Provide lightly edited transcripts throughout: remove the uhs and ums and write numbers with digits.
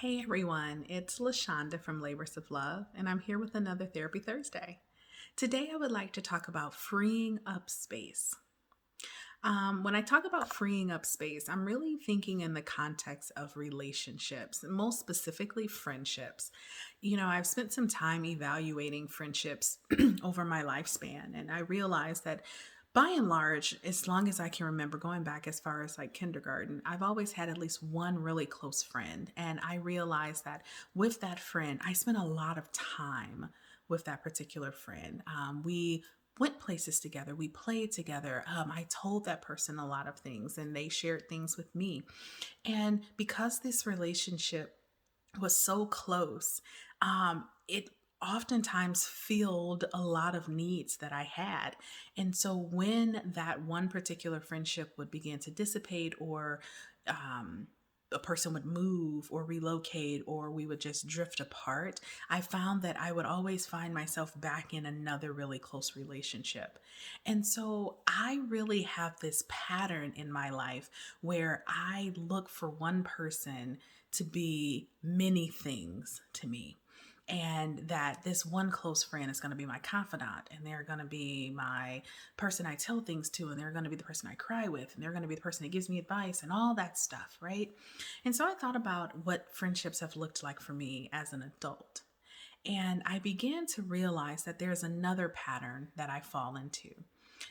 Hey everyone, it's LaShonda from Labors of Love, and I'm here with another Therapy Thursday. Today I would like to talk about freeing up space. When I talk about freeing up space, I'm really thinking in the context of relationships, most specifically friendships. I've spent some time evaluating friendships over my lifespan, and I realized that by and large, as long as I can remember, going back as far as like kindergarten, I've always had at least one really close friend. And I realized that with that friend, I spent a lot of time with that particular friend. We went places together, we played together. I told that person a lot of things and they shared things with me. And because this relationship was so close, it oftentimes filled a lot of needs that I had. And so when that one particular friendship would begin to dissipate, or a person would move or relocate, or we would just drift apart, I found that I would always find myself back in another really close relationship. And so I really have this pattern in my life where I look for one person to be many things to me. And that this one close friend is going to be my confidant, and they're going to be my person I tell things to, and they're going to be the person I cry with, and they're going to be the person that gives me advice and all that stuff, right? And so I thought about what friendships have looked like for me as an adult. And I began to realize that there's another pattern that I fall into.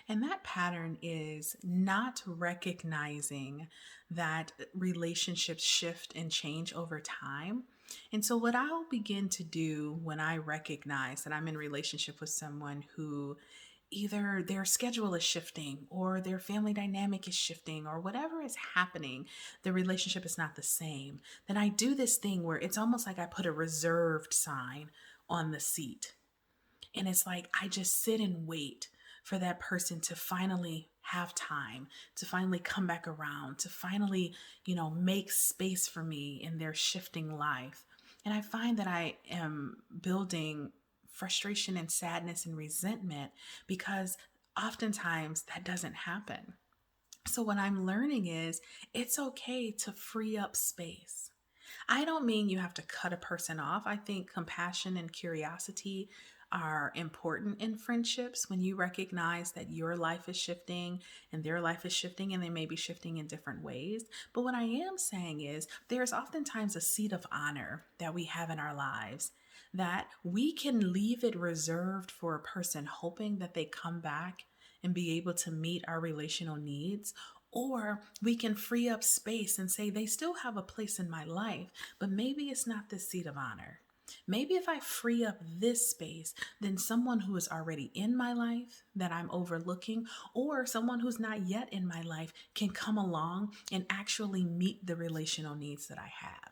And that pattern is not recognizing that relationships shift and change over time. And so what I'll begin to do when I recognize that I'm in relationship with someone who either their schedule is shifting or their family dynamic is shifting or whatever is happening, the relationship is not the same, then I do this thing where it's almost like I put a reserved sign on the seat. And it's like I just sit and wait for that person to finally have time, to finally come back around, to finally, make space for me in their shifting life. And I find that I am building frustration and sadness and resentment because oftentimes that doesn't happen. So what I'm learning is it's okay to free up space. I don't mean you have to cut a person off. I think compassion and curiosity are important in friendships when you recognize that your life is shifting and their life is shifting, and they may be shifting in different ways. But what I am saying is there's oftentimes a seat of honor that we have in our lives that we can leave it reserved for a person, hoping that they come back and be able to meet our relational needs. Or we can free up space and say they still have a place in my life, but maybe it's not the seat of honor. Maybe if I free up this space, then someone who is already in my life that I'm overlooking, or someone who's not yet in my life, can come along and actually meet the relational needs that I have.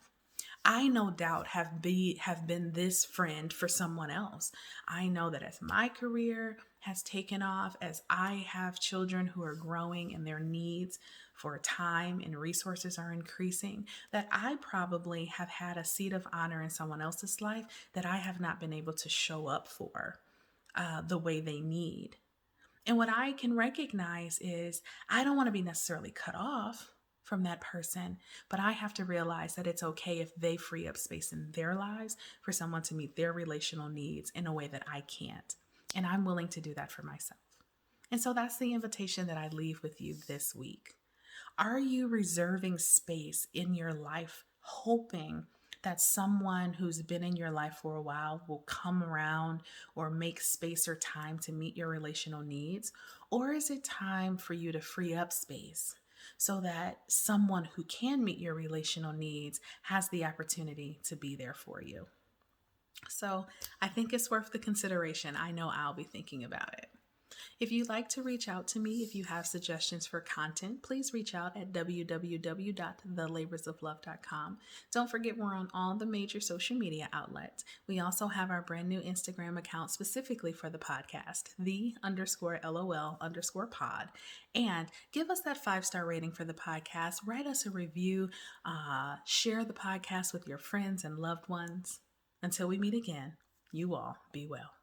I no doubt have been this friend for someone else. I know that as my career has taken off, as I have children who are growing and their needs for time and resources are increasing, that I probably have had a seat of honor in someone else's life that I have not been able to show up for the way they need. And what I can recognize is I don't want to be necessarily cut off from that person, but I have to realize that it's okay if they free up space in their lives for someone to meet their relational needs in a way that I can't. And I'm willing to do that for myself. And so that's the invitation that I leave with you this week. Are you reserving space in your life, hoping that someone who's been in your life for a while will come around or make space or time to meet your relational needs? Or is it time for you to free up space so that someone who can meet your relational needs has the opportunity to be there for you? So I think it's worth the consideration. I know I'll be thinking about it. If you'd like to reach out to me, if you have suggestions for content, please reach out at www.thelaborsoflove.com. Don't forget we're on all the major social media outlets. We also have our brand new Instagram account specifically for the podcast, the_LOL_pod. And give us that 5-star rating for the podcast. Write us a review. Share the podcast with your friends and loved ones. Until we meet again, you all be well.